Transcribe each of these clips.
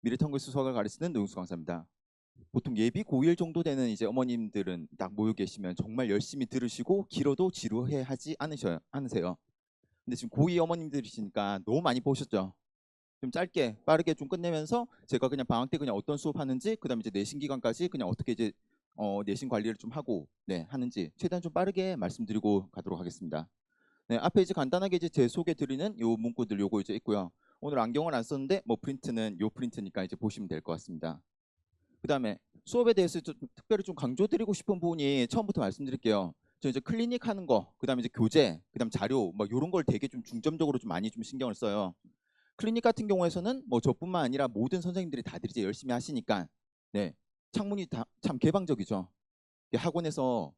미래탐구에서 수학을 가르치는 노영수 강사입니다. 보통 예비 고1 정도 되는 이제 어머님들은 딱 모여 계시면 정말 열심히 들으시고 길어도 지루해 하지 않으세요. 근데 지금 고2 어머님들이시니까 너무 많이 보셨죠. 좀 짧게 빠르게 좀 끝내면서 제가 그냥 방학 때 그냥 어떤 수업하는지 그다음에 이제 내신 기간까지 그냥 어떻게 이제 내신 관리를 좀 하고 하는지 최대한 좀 빠르게 말씀드리고 가도록 하겠습니다. 네, 앞에 이제 간단하게 이제 제 소개 드리는 요 문구들 요거 이제 있고요. 오늘 안경을 안 썼는데 뭐 프린트는 요 프린트니까 이제 보시면 될 것 같습니다. 그다음에 수업에 대해서 좀 특별히 좀 강조드리고 싶은 부분이 처음부터 말씀드릴게요. 저 이제 클리닉 하는 거, 그다음에 이제 교재, 그다음 자료, 막 이런 걸 되게 좀 중점적으로 좀 많이 좀 신경을 써요. 클리닉 같은 경우에서는 뭐 저뿐만 아니라 모든 선생님들이 다들 이제 열심히 하시니까 창문이 다 참 개방적이죠. 학원에서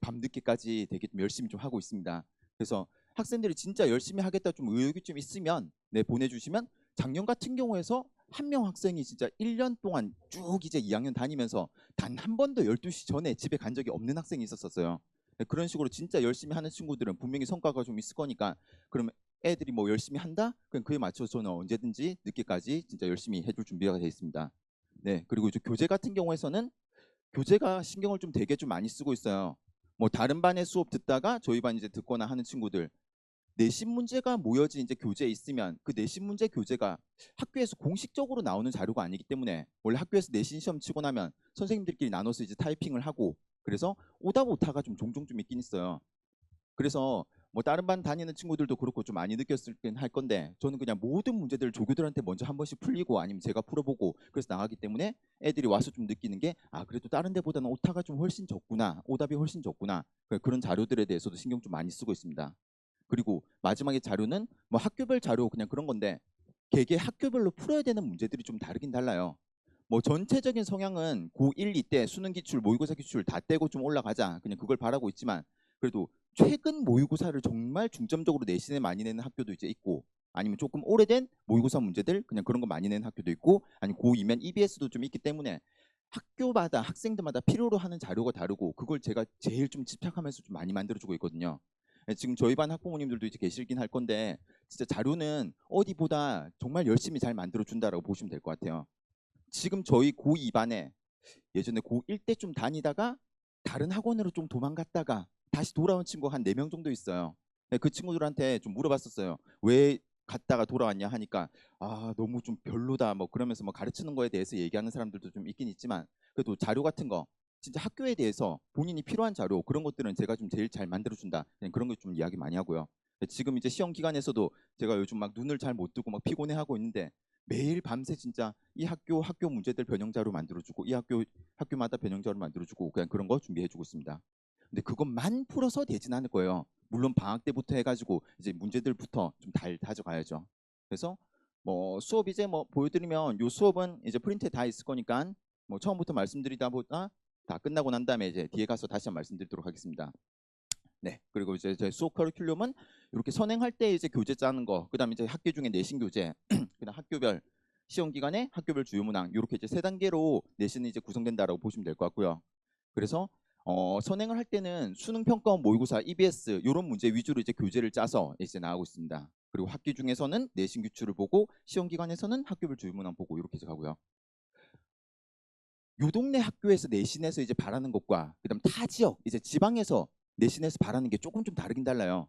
밤늦게까지 되게 좀 열심히 좀 하고 있습니다. 그래서 학생들이 진짜 열심히 하겠다 좀 의욕이 좀 있으면 보내주시면 작년 같은 경우에서 한 명 학생이 진짜 1년 동안 쭉 이제 2학년 다니면서 단 한 번도 12시 전에 집에 간 적이 없는 학생이 있었어요. 그런 식으로 진짜 열심히 하는 친구들은 분명히 성과가 좀 있을 거니까 그러면 애들이 뭐 열심히 한다? 그럼 그에 맞춰서 저는 언제든지 늦게까지 진짜 열심히 해줄 준비가 되어 있습니다. 네, 그리고 이제 교재 같은 경우에서는 교재가 신경을 좀 되게 좀 많이 쓰고 있어요. 뭐 다른 반의 수업 듣다가 저희 반 이제 듣거나 하는 친구들 내신 문제가 모여진 이제 교재에 있으면 그 내신 문제 교재가 학교에서 공식적으로 나오는 자료가 아니기 때문에 원래 학교에서 내신 시험 치고 나면 선생님들끼리 나눠서 이제 타이핑을 하고 그래서 오답 오타가 좀 종종 좀 있긴 있어요. 그래서 뭐 다른 반 다니는 친구들도 그렇고 좀 많이 느꼈을 땐할 건데 저는 그냥 모든 문제들을 조교들한테 먼저 한 번씩 풀리고 아니면 제가 풀어보고 그래서 나가기 때문에 애들이 와서 좀 느끼는 게 그래도 다른 데보다는 오타가 좀 훨씬 적구나, 오답이 훨씬 적구나, 그런 자료들에 대해서도 신경 좀 많이 쓰고 있습니다. 그리고 마지막에 자료는 뭐 학교별 자료 그냥 그런 건데 개개 학교별로 풀어야 되는 문제들이 좀 다르긴 달라요. 뭐 전체적인 성향은 고1, 2때 수능 기출, 모의고사 기출 다 떼고 좀 올라가자 그냥 그걸 바라고 있지만 그래도 최근 모의고사를 정말 중점적으로 내신에 많이 내는 학교도 이제 있고 아니면 조금 오래된 모의고사 문제들 그냥 그런 거 많이 내는 학교도 있고 아니면 고2면 EBS도 좀 있기 때문에 학교마다 학생들마다 필요로 하는 자료가 다르고 그걸 제가 제일 좀 집착하면서 좀 많이 만들어주고 있거든요. 지금 저희 반 학부모님들도 이제 계시긴 할 건데 진짜 자료는 어디보다 정말 열심히 잘 만들어준다라고 보시면 될 것 같아요. 지금 저희 고2 반에 예전에 고1 때 좀 다니다가 다른 학원으로 좀 도망갔다가 다시 돌아온 친구가 한 4명 정도 있어요. 그 친구들한테 좀 물어봤었어요. 왜 갔다가 돌아왔냐 하니까 너무 좀 별로다 뭐 그러면서 뭐 가르치는 거에 대해서 얘기하는 사람들도 좀 있긴 있지만 그래도 자료 같은 거 진짜 학교에 대해서 본인이 필요한 자료 그런 것들은 제가 좀 제일 잘 만들어준다 그냥 그런 거 좀 이야기 많이 하고요. 지금 이제 시험 기간에서도 제가 요즘 막 눈을 잘 못 뜨고 막 피곤해하고 있는데 매일 밤새 진짜 이 학교 문제들 변형자료 만들어주고 이 학교마다 변형자료 만들어주고 그냥 그런 거 준비해주고 있습니다. 근데 그것만 풀어서 되진 않을 거예요. 물론 방학 때부터 해가지고 이제 문제들부터 좀 다져가야죠. 그래서 뭐 수업 이제 뭐 보여드리면 요 수업은 이제 프린트에 다 있을 거니까 뭐 처음부터 말씀드리다 보다 다 끝나고 난 다음에 이제 뒤에 가서 다시 한번 말씀드리도록 하겠습니다. 네, 그리고 이제 제 수업 커리큘럼은 이렇게 선행할 때 이제 교재 짜는 거, 그다음에 이제 학기 중에 내신 교재, 그다음 학교별 시험 기간에 학교별 주요 문항 이렇게 이제 세 단계로 내신이 이제 구성된다라고 보시면 될 것 같고요. 그래서 선행을 할 때는 수능 평가원 모의고사 EBS 이런 문제 위주로 이제 교재를 짜서 이제 나가고 있습니다. 그리고 학기 중에서는 내신 규칙을 보고 시험 기간에서는 학교별 주요 문항 보고 이렇게 해서 가고요. 요 동네 학교에서 내신에서 이제 바라는 것과 그다음 타 지역 이제 지방에서 내신에서 바라는 게 조금 좀 다르긴 달라요.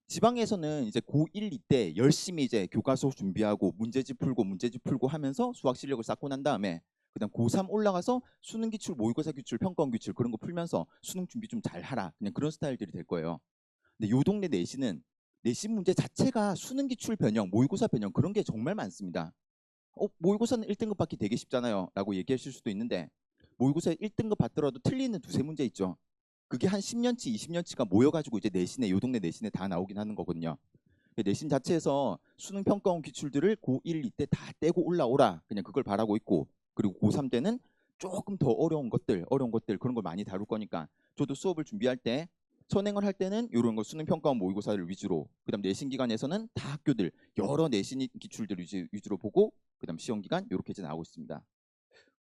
지방에서는 이제 고1, 2때 열심히 이제 교과서 준비하고 문제집 풀고 하면서 수학 실력을 쌓고 난 다음에 그다음 고3 올라가서 수능 기출, 모의고사 기출, 평가원 기출 그런 거 풀면서 수능 준비 좀 잘 하라. 그냥 그런 스타일들이 될 거예요. 근데 요 동네 내신은 내신 문제 자체가 수능 기출 변형, 모의고사 변형 그런 게 정말 많습니다. 모의고사는 1등급 받기 되게 쉽잖아요. 라고 얘기하실 수도 있는데 모의고사에 1등급 받더라도 틀리는 두세 문제 있죠. 그게 한 10년치, 20년치가 모여가지고 이제 내신에 요 동네 내신에 다 나오긴 하는 거거든요. 내신 자체에서 수능 평가원 기출들을 고1, 2때 다 떼고 올라오라. 그냥 그걸 바라고 있고 그리고 고3 때는 조금 더 어려운 것들 그런 걸 많이 다룰 거니까 저도 수업을 준비할 때 선행을 할 때는 이런 거 수능 평가원 모의고사를 위주로 그다음 내신 기간에서는 다 학교들 여러 내신 기출들 위주로 보고 그다음 시험 기간 이렇게 이제 나오고 있습니다.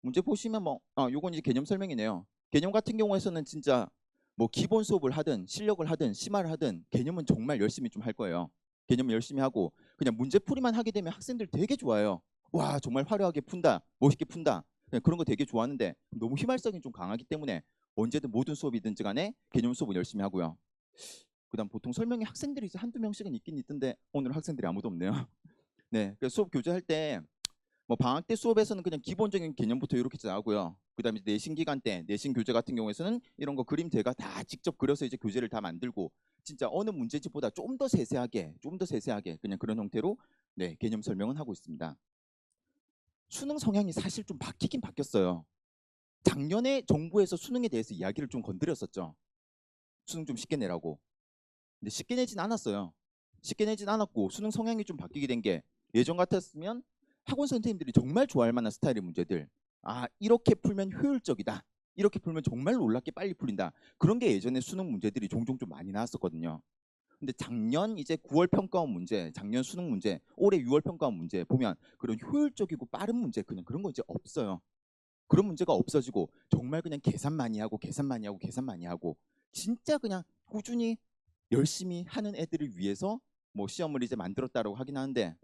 문제 보시면 뭐 요건 이제 개념 설명이네요. 개념 같은 경우에서는 진짜 뭐 기본 수업을 하든 실력을 하든 심화를 하든 개념은 정말 열심히 좀 할 거예요. 개념을 열심히 하고 그냥 문제풀이만 하게 되면 학생들 되게 좋아요. 와 정말 화려하게 푼다, 멋있게 푼다. 그냥 그런 거 되게 좋아하는데 너무 휘말성이 좀 강하기 때문에 언제든 모든 수업이든지 간에 개념 수업은 열심히 하고요. 그다음 보통 설명이 학생들이 이제 한두 명씩은 있긴 있던데 오늘 학생들이 아무도 없네요. 네, 그래서 수업 교재할 때 뭐 방학 때 수업에서는 그냥 기본적인 개념부터 이렇게 나오고요. 그다음에 내신 기간 때 내신 교재 같은 경우에서는 이런 거 그림 제가 다 직접 그려서 이제 교재를 다 만들고 진짜 어느 문제집보다 좀 더 세세하게 그냥 그런 형태로 네, 개념 설명은 하고 있습니다. 수능 성향이 사실 좀 바뀌긴 바뀌었어요. 작년에 정부에서 수능에 대해서 이야기를 좀 건드렸었죠. 수능 좀 쉽게 내라고. 근데 쉽게 내진 않았어요. 쉽게 내진 않았고 수능 성향이 좀 바뀌게 된 게 예전 같았으면 학원 선생님들이 정말 좋아할 만한 스타일의 문제들. 아, 이렇게 풀면 효율적이다. 이렇게 풀면 정말 놀랍게 빨리 풀린다. 그런 게 예전에 수능 문제들이 종종 좀 많이 나왔었거든요. 근데 작년 이제 9월 평가원 문제, 작년 수능 문제, 올해 6월 평가원 문제 보면 그런 효율적이고 빠른 문제 그냥 그런 거 이제 없어요. 그런 문제가 없어지고 정말 그냥 계산 많이 하고 계산 많이 하고 계산 많이 하고 진짜 그냥 꾸준히 열심히 하는 애들을 위해서 뭐 시험을 이제 만들었다라고 하긴 하는데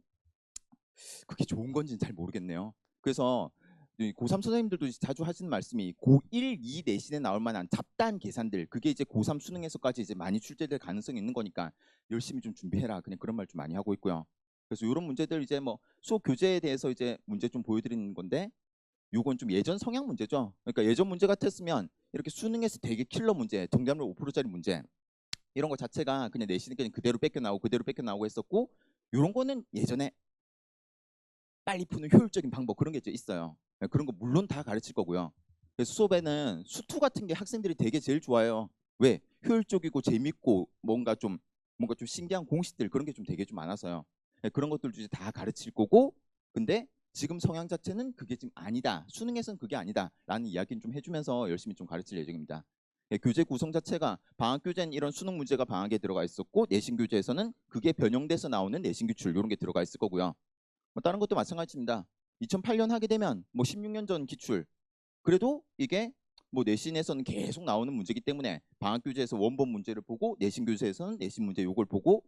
그게 좋은 건지는 잘 모르겠네요. 그래서 고3 선생님들도 자주 하시는 말씀이 고1, 2 내신에 나올 만한 잡다한 계산들 그게 이제 고3 수능에서까지 이제 많이 출제될 가능성이 있는 거니까 열심히 좀 준비해라. 그냥 그런 말 좀 많이 하고 있고요. 그래서 이런 문제들 이제 뭐 수업 교재에 대해서 이제 문제 좀 보여드리는 건데 요건 좀 예전 성향 문제죠. 그러니까 예전 문제 같았으면 이렇게 수능에서 되게 킬러 문제, 정답률 5%짜리 문제 이런 거 자체가 그냥 내신에 그냥 그대로 뺏겨 나오고 그대로 뺏겨 나오고 했었고 이런 거는 예전에 빨리 푸는 효율적인 방법 그런 게 이제 있어요. 그런 거 물론 다 가르칠 거고요. 그래서 수업에는 수투 같은 게 학생들이 되게 제일 좋아해요. 왜? 효율적이고 재밌고 뭔가 좀 신기한 공식들 그런 게 좀 되게 좀 많아서요. 그런 것들 이제 다 가르칠 거고 근데 지금 성향 자체는 그게 지금 아니다. 수능에서는 그게 아니다라는 이야기는 좀 해주면서 열심히 좀 가르칠 예정입니다. 교재 구성 자체가 방학 교재는 이런 수능 문제가 방학에 들어가 있었고 내신 교재에서는 그게 변형돼서 나오는 내신 기출 이런 게 들어가 있을 거고요. 뭐 다른 것도 마찬가지입니다. 2008년 하게 되면 뭐 16년 전 기출 그래도 이게 뭐 내신에서는 계속 나오는 문제이기 때문에 방학 교재에서 원본 문제를 보고 내신 교재에서는 내신 문제 요걸 보고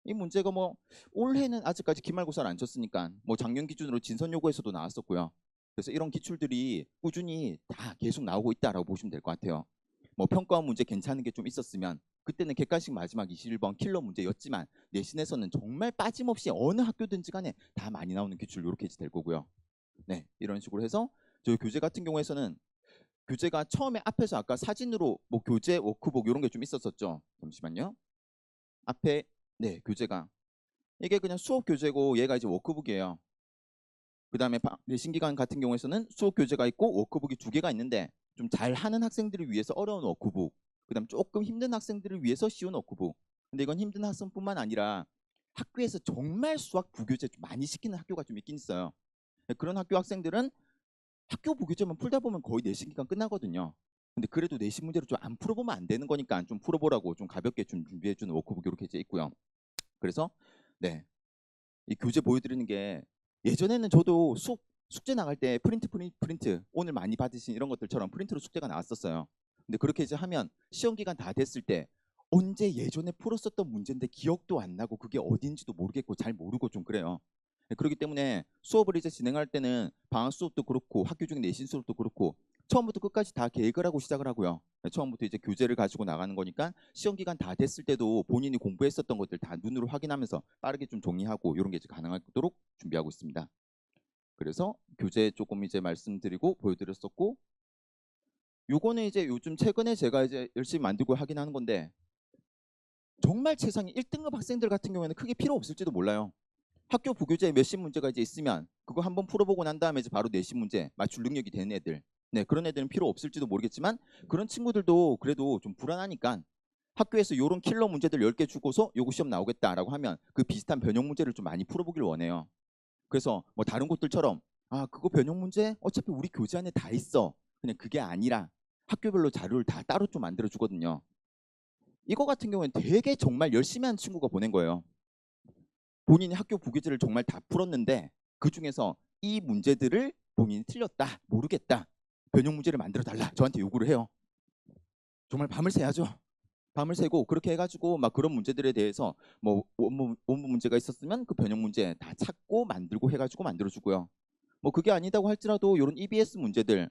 이 문제가 뭐 올해는 아직까지 기말고사를 안 쳤으니까 뭐 작년 기준으로 진선 요구에서도 나왔었고요. 그래서 이런 기출들이 꾸준히 다 계속 나오고 있다라고 보시면 될 것 같아요. 뭐 평가원 문제 괜찮은 게 좀 있었으면 그때는 객관식 마지막 21번 킬러 문제였지만 내신에서는 정말 빠짐없이 어느 학교든지 간에 다 많이 나오는 기출 이렇게 될 거고요. 네, 이런 식으로 해서 저희 교재 같은 경우에서는 교재가 처음에 앞에서 아까 사진으로 뭐 교재 워크북 이런 게 좀 있었었죠. 잠시만요. 앞에 네, 교재가 이게 그냥 수업 교재고 얘가 이제 워크북이에요. 그다음에 내신 기간 같은 경우에서는 수업 교재가 있고 워크북이 두 개가 있는데 좀 잘하는 학생들을 위해서 어려운 워크북, 그다음 조금 힘든 학생들을 위해서 쉬운 워크북. 근데 이건 힘든 학생뿐만 아니라 학교에서 정말 수학 부교재 좀 많이 시키는 학교가 좀 있긴 있어요. 그런 학교 학생들은 학교 부교재만 풀다 보면 거의 내신 기간 끝나거든요. 근데 그래도 내신 문제를 좀 안 풀어보면 안 되는 거니까 좀 풀어보라고 좀 가볍게 좀 준비해주는 워크북 이렇게 이제 있고요. 그래서 네, 이 교재 보여드리는 게 예전에는 저도 숙제 나갈 때 프린트 오늘 많이 받으신 이런 것들처럼 프린트로 숙제가 나왔었어요. 근데 그렇게 이제 하면 시험 기간 다 됐을 때 언제 예전에 풀었었던 문제인데 기억도 안 나고 그게 어딘지도 모르겠고 잘 모르고 좀 그래요. 네, 그렇기 때문에 수업을 이제 진행할 때는 방학 수업도 그렇고 학교 중에 내신 수업도 그렇고 처음부터 끝까지 다 계획을 하고 시작을 하고요. 네, 처음부터 이제 교재를 가지고 나가는 거니까 시험 기간 다 됐을 때도 본인이 공부했었던 것들 다 눈으로 확인하면서 빠르게 좀 정리하고 이런 게 이제 가능하도록 준비하고 있습니다. 그래서 교재 조금 이제 말씀드리고 보여드렸었고 요거는 이제 요즘 최근에 제가 이제 열심히 만들고 하긴 하는 건데 정말 세상에 1등급 학생들 같은 경우에는 크게 필요 없을지도 몰라요. 학교 부교재에 몇십 문제가 이제 있으면 그거 한번 풀어보고 난 다음에 이제 바로 내신 문제 맞출 능력이 되는 애들 네 그런 애들은 필요 없을지도 모르겠지만 그런 친구들도 그래도 좀 불안하니까 학교에서 이런 킬러 문제들 10개 주고서 요거 시험 나오겠다라고 하면 그 비슷한 변형 문제를 좀 많이 풀어보길 원해요. 그래서 뭐 다른 곳들처럼 아 그거 변형 문제 어차피 우리 교재 안에 다 있어 그냥 그게 아니라 학교별로 자료를 다 따로 좀 만들어 주거든요. 이거 같은 경우는 되게 정말 열심히 한 친구가 보낸 거예요. 본인이 학교 부교재를 정말 다 풀었는데 그 중에서 이 문제들을 본인이 틀렸다, 모르겠다, 변형 문제를 만들어 달라 저한테 요구를 해요. 정말 밤을 새야죠. 밤을 새고 그렇게 해가지고 막 그런 문제들에 대해서 뭐 원문 문제가 있었으면 그 변형 문제 다 찾고 만들고 해가지고 만들어주고요. 뭐 그게 아니다고 할지라도 이런 EBS 문제를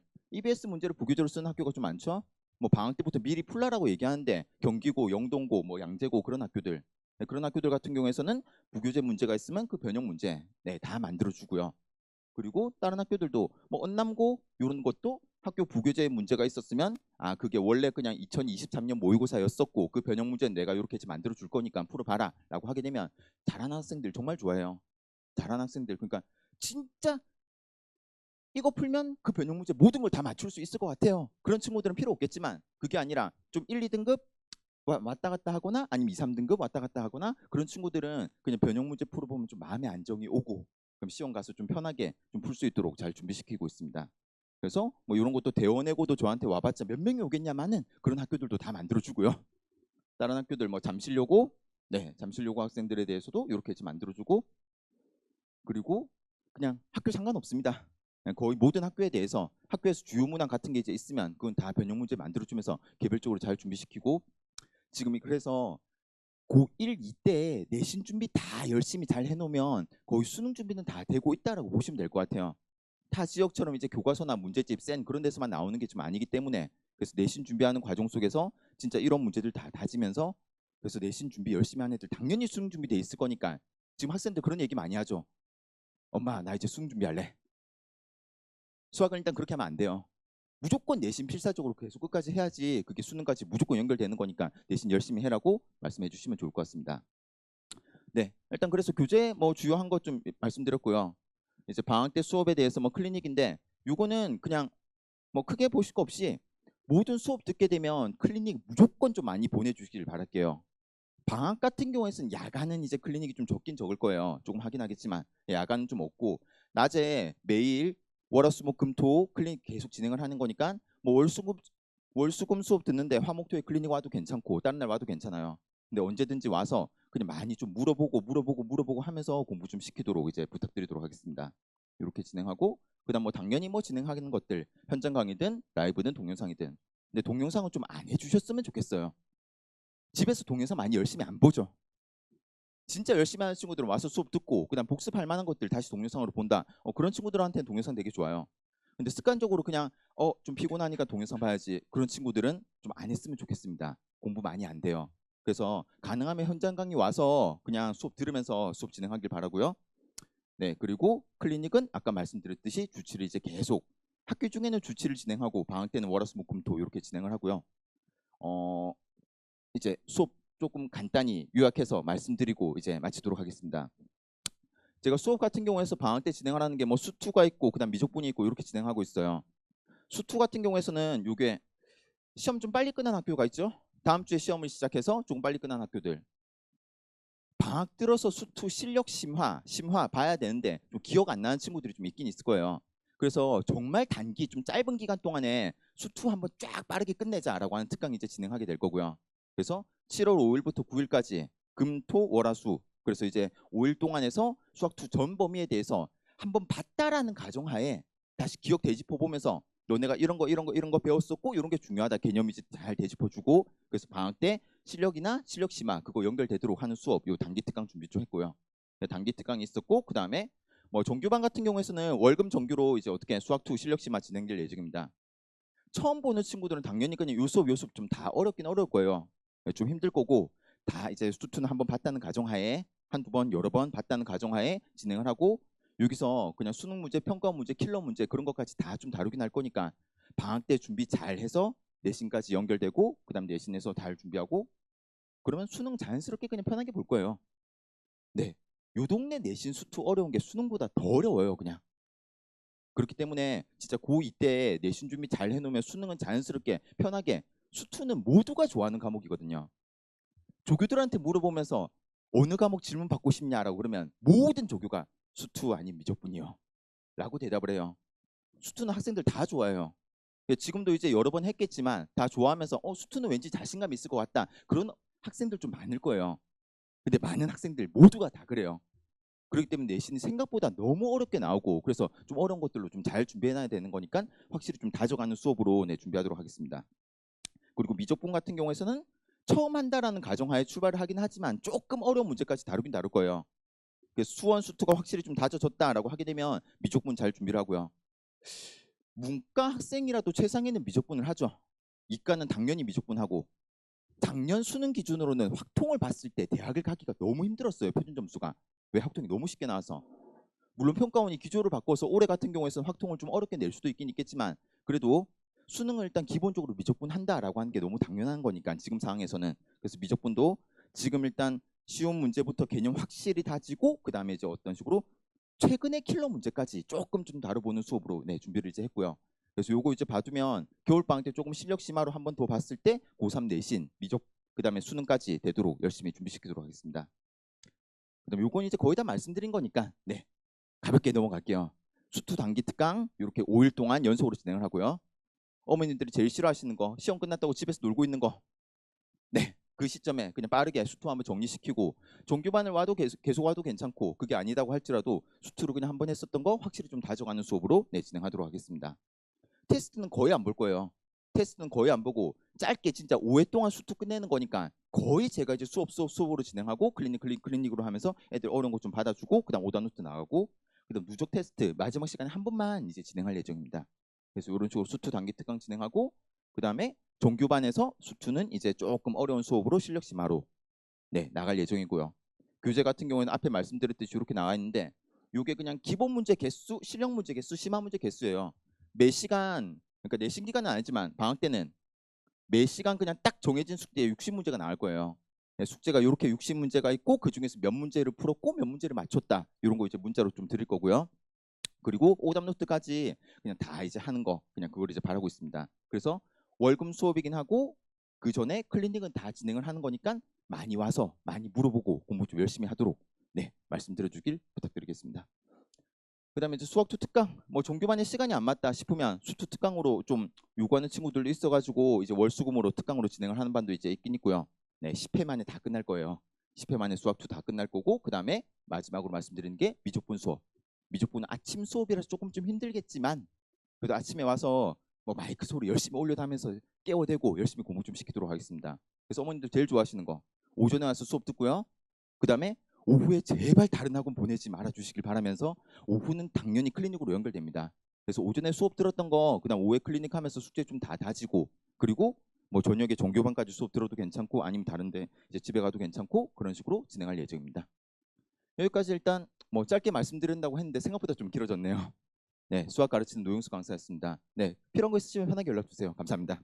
부교재로 쓰는 학교가 좀 많죠. 뭐 방학 때부터 미리 풀라라고 얘기하는데 경기고, 영동고, 뭐 양재고 그런 학교들, 네, 그런 학교들 같은 경우에서는 부교재 문제가 있으면 그 변형 문제, 네, 다 만들어주고요. 그리고 다른 학교들도 뭐 언남고 이런 것도 학교 부교재에 문제가 있었으면 아 그게 원래 그냥 2023년 모의고사였었고 그 변형 문제는 내가 이렇게 해서 만들어 줄 거니까 풀어봐라 라고 하게 되면 잘하는 학생들 정말 좋아해요. 잘하는 학생들, 그러니까 진짜 이거 풀면 그 변형 문제 모든 걸 다 맞출 수 있을 것 같아요. 그런 친구들은 필요 없겠지만 그게 아니라 좀 1, 2등급 왔다 갔다 하거나 아니면 2, 3등급 왔다 갔다 하거나 그런 친구들은 그냥 변형 문제 풀어보면 좀 마음의 안정이 오고 그럼 시험 가서 좀 편하게 좀 풀 수 있도록 잘 준비시키고 있습니다. 그래서 뭐 이런 것도 대원해고도 저한테 와봤자 몇 명이 오겠냐마는 그런 학교들도 다 만들어주고요. 다른 학교들 뭐 잠실여고, 네, 잠실여고 학생들에 대해서도 이렇게 해서 만들어주고 그리고 그냥 학교 상관없습니다. 그냥 거의 모든 학교에 대해서 학교에서 주요 문항 같은 게 이제 있으면 그건 다 변형 문제 만들어주면서 개별적으로 잘 준비시키고 지금 그래서 고1, 2때 내신 준비 다 열심히 잘 해놓으면 거의 수능 준비는 다 되고 있다라고 보시면 될 것 같아요. 타 지역처럼 이제 교과서나 문제집 센 그런 데서만 나오는 게 좀 아니기 때문에 그래서 내신 준비하는 과정 속에서 진짜 이런 문제들 다 다지면서 그래서 내신 준비 열심히 하는 애들 당연히 수능 준비돼 있을 거니까 지금 학생들 그런 얘기 많이 하죠. 엄마 나 이제 수능 준비할래. 수학은 일단 그렇게 하면 안 돼요. 무조건 내신 필사적으로 계속 끝까지 해야지 그게 수능까지 무조건 연결되는 거니까 내신 열심히 해라고 말씀해 주시면 좋을 것 같습니다. 네, 일단 그래서 교재 뭐 주요한 것 좀 말씀드렸고요. 이제 방학 때 수업에 대해서 뭐 클리닉인데 요거는 그냥 뭐 크게 보실 거 없이 모든 수업 듣게 되면 클리닉 무조건 좀 많이 보내주시길 바랄게요. 방학 같은 경우에는 야간은 이제 클리닉이 좀 적긴 적을 거예요. 조금 하긴 하겠지만 야간은 좀 없고 낮에 매일 월화수목금토 클리닉 계속 진행을 하는 거니까 뭐 월수금 수업 듣는데 화목토에 클리닉 와도 괜찮고 다른 날 와도 괜찮아요. 근데 언제든지 와서 그냥 많이 좀 물어보고 하면서 공부 좀 시키도록 이제 부탁드리도록 하겠습니다. 이렇게 진행하고 그다음 뭐 당연히 뭐 진행하는 것들 현장 강의든 라이브든 동영상이든 근데 동영상은 좀 안 해주셨으면 좋겠어요. 집에서 동영상 많이 열심히 안 보죠. 진짜 열심히 하는 친구들은 와서 수업 듣고 그다음 복습할 만한 것들 다시 동영상으로 본다. 그런 친구들한테는 동영상 되게 좋아요. 근데 습관적으로 그냥 좀 피곤하니까 동영상 봐야지. 그런 친구들은 좀 안 했으면 좋겠습니다. 공부 많이 안 돼요. 그래서 가능하면 현장 강의 와서 그냥 수업 들으면서 수업 진행하길 바라고요. 네, 그리고 클리닉은 아까 말씀드렸듯이 주치를 이제 계속 학기 중에는 주치를 진행하고 방학 때는 월화수목금토 이렇게 진행을 하고요. 어, 이제 수업 조금 간단히 요약해서 말씀드리고 이제 마치도록 하겠습니다. 제가 수업 같은 경우에서 방학 때 진행을 하는 게 뭐 수투가 있고 그다음 미적분이 있고 이렇게 진행하고 있어요. 수투 같은 경우에서는 요게 시험 좀 빨리 끝난 학교가 있죠. 다음 주에 시험을 시작해서 조금 빨리 끝난 학교들. 방학 들어서 수투 실력 심화 봐야 되는데 좀 기억 안 나는 친구들이 좀 있긴 있을 거예요. 그래서 정말 단기 좀 짧은 기간 동안에 수투 한번 쫙 빠르게 끝내자라고 하는 특강 이제 진행하게 될 거고요. 그래서 7월 5일부터 9일까지 금토 월화수 그래서 이제 5일 동안에서 수학2 전 범위에 대해서 한번 봤다라는 가정하에 다시 기억 되짚어 보면서 너네가 이런 거 배웠었고 이런 게 중요하다 개념 이제 잘 되짚어 주고 그래서 방학 때 실력이나 실력 심화 그거 연결되도록 하는 수업 요 단기 특강 준비 좀 했고요. 네, 단기 특강이 있었고 그 다음에 뭐 정규반 같은 경우에서는 월금 정규로 이제 어떻게 수학2 실력 심화 진행될 예정입니다. 처음 보는 친구들은 당연히 그냥 요 수업 좀 다 어렵긴 어려울 거예요. 네, 좀 힘들 거고 다 이제 수투는 한번 봤다는 가정하에 한두 번 여러 번 봤다는 가정하에 진행을 하고 여기서 그냥 수능 문제, 평가 문제, 킬러 문제 그런 것까지 다 좀 다루긴 할 거니까 방학 때 준비 잘 해서 내신까지 연결되고 그다음 내신에서 잘 준비하고 그러면 수능 자연스럽게 그냥 편하게 볼 거예요. 네. 요 동네 내신 수투 어려운 게 수능보다 더 어려워요, 그냥. 그렇기 때문에 진짜 고2 때 내신 준비 잘 해놓으면 수능은 자연스럽게 편하게 수투는 모두가 좋아하는 과목이거든요. 조교들한테 물어보면서 어느 과목 질문 받고 싶냐라고 그러면 모든 조교가 수투 아닌 미적분이요. 라고 대답을 해요. 수투는 학생들 다 좋아해요. 지금도 이제 여러 번 했겠지만 다 좋아하면서 수투는 왠지 자신감 있을 것 같다. 그런 학생들 좀 많을 거예요. 근데 많은 학생들 모두가 다 그래요. 그렇기 때문에 내신이 생각보다 너무 어렵게 나오고 그래서 좀 어려운 것들로 좀 잘 준비해놔야 되는 거니까 확실히 좀 다져가는 수업으로 네, 준비하도록 하겠습니다. 그리고 미적분 같은 경우에서는 처음 한다라는 가정하에 출발을 하긴 하지만 조금 어려운 문제까지 다루긴 다룰 거예요. 수원, 수투가 확실히 좀 다져졌다라고 하게 되면 미적분 잘 준비를 하고요. 문과 학생이라도 최상위는 미적분을 하죠. 이과는 당연히 미적분하고 작년 수능 기준으로는 확통을 봤을 때 대학을 가기가 너무 힘들었어요. 표준 점수가. 왜? 확통이 너무 쉽게 나와서. 물론 평가원이 기조를 바꿔서 올해 같은 경우에는 확통을 좀 어렵게 낼 수도 있긴 있겠지만 그래도 수능을 일단 기본적으로 미적분 한다라고 하는 게 너무 당연한 거니까 지금 상황에서는. 그래서 미적분도 지금 일단 쉬운 문제부터 개념 확실히 다지고 그 다음에 이제 어떤 식으로 최근의 킬러 문제까지 조금 좀 다뤄보는 수업으로 네, 준비를 이제 했고요. 그래서 요거 이제 봐두면 겨울방학 때 조금 실력 심화로 한 번 더 봤을 때 고3 내신, 미적, 그 다음에 수능까지 되도록 열심히 준비시키도록 하겠습니다. 그다음 요건 이제 거의 다 말씀드린 거니까 네, 가볍게 넘어갈게요. 수투 단기 특강 이렇게 5일 동안 연속으로 진행을 하고요. 어머님들이 제일 싫어하시는 거 시험 끝났다고 집에서 놀고 있는 거. 네, 그 시점에 그냥 빠르게 수투 한번 정리시키고 정규반을 와도 계속 와도 괜찮고 그게 아니다고 할지라도 수투로 그냥 한번 했었던 거 확실히 좀 다져가는 수업으로 네, 진행하도록 하겠습니다. 테스트는 거의 안 볼 거예요. 테스트는 거의 안 보고 짧게 진짜 5회 동안 수투 끝내는 거니까 거의 제가 이제 수업으로 진행하고 클리닉으로 하면서 애들 어려운 거 좀 받아주고 그다음 오답노트 나가고 그다음 누적 테스트 마지막 시간에 한 번만 이제 진행할 예정입니다. 그래서 이런 식으로 수투 단기 특강 진행하고 그다음에 정규반에서 수투는 이제 조금 어려운 수업으로 실력 심화로 네, 나갈 예정이고요. 교재 같은 경우에는 앞에 말씀드렸듯이 이렇게 나와 있는데 이게 그냥 기본 문제 개수, 실력 문제 개수, 심화 문제 개수예요. 매 시간, 그러니까 내신 기간은 아니지만 방학 때는 매 시간 그냥 딱 정해진 숙제에 60문제가 나올 거예요. 네, 숙제가 이렇게 60문제가 있고 그 중에서 몇 문제를 풀었고 몇 문제를 맞췄다. 이런 거 이제 문자로 좀 드릴 거고요. 그리고 오답 노트까지 그냥 다 이제 하는 거 그냥 그걸 이제 바라고 있습니다. 그래서 월금 수업이긴 하고 그 전에 클리닉은 다 진행을 하는 거니까 많이 와서 많이 물어보고 공부 좀 열심히 하도록 네 말씀드려주길 부탁드리겠습니다. 그다음에 이제 수학 투 특강 뭐 종교반에 시간이 안 맞다 싶으면 수투 특강으로 좀 요구하는 친구들도 있어가지고 이제 월수금으로 특강으로 진행을 하는 반도 이제 있긴 있고요. 네 10회 만에 다 끝날 거예요. 10회 만에 수학 투 다 끝날 거고 그다음에 마지막으로 말씀드리는 게 미적분 수업. 미적분은 아침 수업이라서 조금 좀 힘들겠지만 그래도 아침에 와서 뭐 마이크 소리 열심히 올려다면서 깨워대고 열심히 공부 좀 시키도록 하겠습니다. 그래서 어머님들 제일 좋아하시는 거 오전에 와서 수업 듣고요. 그다음에 오후에 제발 다른 학원 보내지 말아 주시길 바라면서 오후는 당연히 클리닉으로 연결됩니다. 그래서 오전에 수업 들었던 거 그다음 오후에 클리닉 하면서 숙제 좀 다 다지고 그리고 뭐 저녁에 종교반까지 수업 들어도 괜찮고 아니면 다른데 이제 집에 가도 괜찮고 그런 식으로 진행할 예정입니다. 여기까지 일단 뭐 짧게 말씀드린다고 했는데 생각보다 좀 길어졌네요. 네, 수학 가르치는 노영수 강사였습니다. 네, 필요한 거 있으시면 편하게 연락 주세요. 감사합니다.